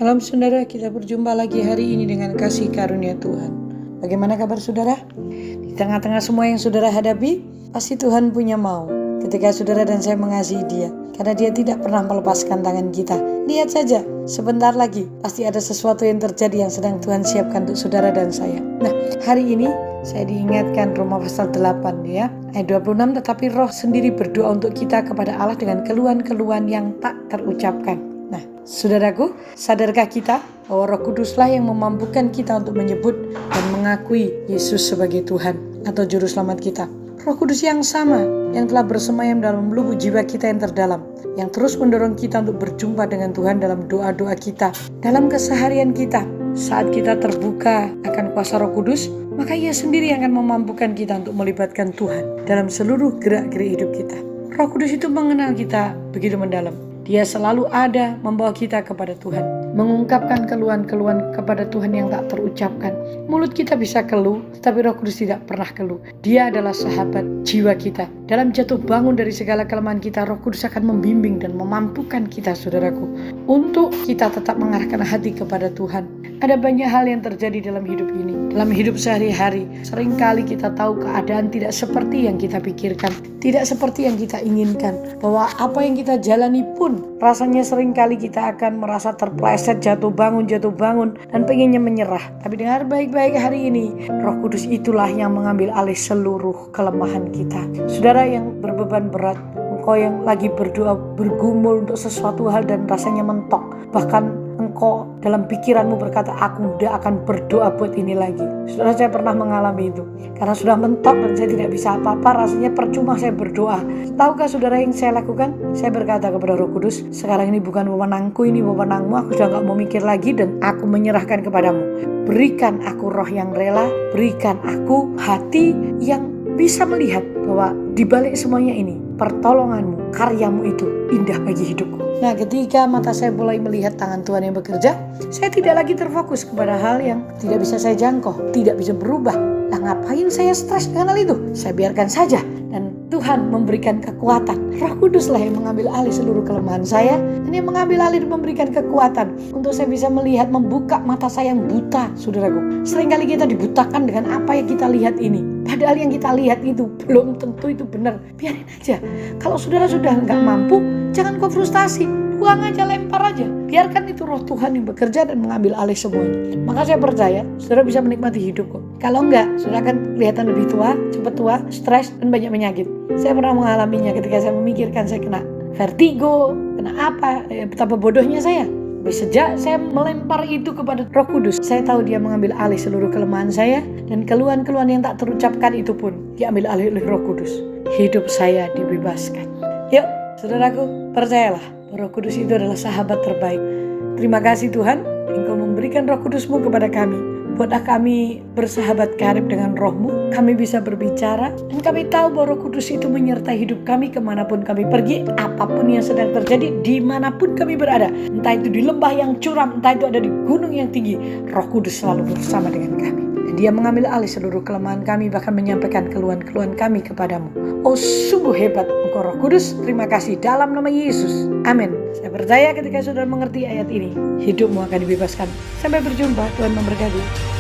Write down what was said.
Salam saudara, kita berjumpa lagi hari ini dengan kasih karunia Tuhan. Bagaimana kabar saudara? Di tengah-tengah semua yang saudara hadapi, pasti Tuhan punya mau. Ketika saudara dan saya mengasihi Dia, karena Dia tidak pernah melepaskan tangan kita. Lihat saja, sebentar lagi pasti ada sesuatu yang terjadi yang sedang Tuhan siapkan untuk saudara dan saya. Nah, hari ini saya diingatkan Roma pasal 8 ya, ayat 26, tetapi Roh sendiri berdoa untuk kita kepada Allah dengan keluhan-keluhan yang tak terucapkan. Nah, saudaraku, sadarkah kita bahwa Roh Kuduslah yang memampukan kita untuk menyebut dan mengakui Yesus sebagai Tuhan atau Juru Selamat kita? Roh Kudus yang sama yang telah bersemayam dalam lubuk jiwa kita yang terdalam, yang terus mendorong kita untuk berjumpa dengan Tuhan dalam doa-doa kita, dalam keseharian kita. Saat kita terbuka akan kuasa Roh Kudus, maka Ia sendiri yang akan memampukan kita untuk melibatkan Tuhan dalam seluruh gerak-gerik hidup kita. Roh Kudus itu mengenal kita begitu mendalam. Dia selalu ada membawa kita kepada Tuhan, mengungkapkan keluhan-keluhan kepada Tuhan yang tak terucapkan. Mulut kita bisa keluh, tetapi Roh Kudus tidak pernah keluh. Dia adalah sahabat jiwa kita. Dalam jatuh bangun dari segala kelemahan kita, Roh Kudus akan membimbing dan memampukan kita, saudaraku, untuk kita tetap mengarahkan hati kepada Tuhan. Ada banyak hal yang terjadi dalam hidup ini, dalam hidup sehari-hari. Seringkali kita tahu keadaan tidak seperti yang kita pikirkan, tidak seperti yang kita inginkan, bahwa apa yang kita jalani pun rasanya seringkali kita akan merasa terpleset, jatuh bangun, dan pengennya menyerah. Tapi dengar baik-baik hari ini, Roh Kudus itulah yang mengambil alih seluruh kelemahan kita. Saudara yang berbeban berat, engkau yang lagi berdoa, bergumul untuk sesuatu hal dan rasanya mentok, bahkan engkau dalam pikiranmu berkata, aku tidak akan berdoa buat ini lagi. Saudara, saya pernah mengalami itu. Karena sudah mentok dan saya tidak bisa apa-apa, rasanya percuma saya berdoa. Tahukah saudara yang saya lakukan? Saya berkata kepada Roh Kudus, sekarang ini bukan wewenangku, ini wewenangmu. Aku sudah gak mau mikir lagi dan aku menyerahkan kepadamu. Berikan aku roh yang rela, berikan aku hati yang bisa melihat bahwa di balik semuanya ini, pertolonganmu, karyamu itu indah bagi hidupku. Nah, ketika mata saya mulai melihat tangan Tuhan yang bekerja, saya tidak lagi terfokus kepada hal yang tidak bisa saya jangkau, tidak bisa berubah. Nah, ngapain saya stres dengan hal itu? Saya biarkan saja. Dan Tuhan memberikan kekuatan. Roh Kuduslah yang mengambil alih seluruh kelemahan saya, dan yang mengambil alih dan memberikan kekuatan untuk saya bisa melihat, membuka mata saya yang buta, saudaraku. Seringkali kita dibutakan dengan apa yang kita lihat ini. Padahal yang kita lihat itu belum tentu itu benar. Biarin aja. Kalau saudara sudah nggak mampu, jangan kau frustasi. Buang aja, lempar aja. Biarkan itu roh Tuhan yang bekerja dan mengambil alih semuanya. Maka saya percaya saudara bisa menikmati hidup kok. Kalau enggak, saudara akan kelihatan lebih tua, cepat tua, stres, dan banyak penyakit. Saya pernah mengalaminya ketika saya memikirkan saya kena vertigo, kena apa, betapa bodohnya saya. Sejak saya melempar itu kepada Roh Kudus, saya tahu Dia mengambil alih seluruh kelemahan saya, dan keluhan-keluhan yang tak terucapkan itu pun diambil alih oleh Roh Kudus. Hidup saya dibebaskan. Yuk, saudaraku, percayalah, Roh Kudus itu adalah sahabat terbaik. Terima kasih Tuhan, Engkau memberikan Roh Kudus-Mu kepada kami. Buatlah kami bersahabat karib dengan Roh-Mu. Kami bisa berbicara, dan kami tahu bahwa Roh Kudus itu menyertai hidup kami kemanapun kami pergi, apapun yang sedang terjadi, dimanapun kami berada. Entah itu di lembah yang curam, entah itu ada di gunung yang tinggi, Roh Kudus selalu bersama dengan kami. Dan Dia mengambil alih seluruh kelemahan kami, bahkan menyampaikan keluhan-keluhan kami kepadamu. Oh, sungguh hebat Engkau Roh Kudus. Terima kasih dalam nama Yesus. Amin. Saya percaya ketika saudara mengerti ayat ini, hidupmu akan dibebaskan. Sampai berjumpa, Tuhan memberkati.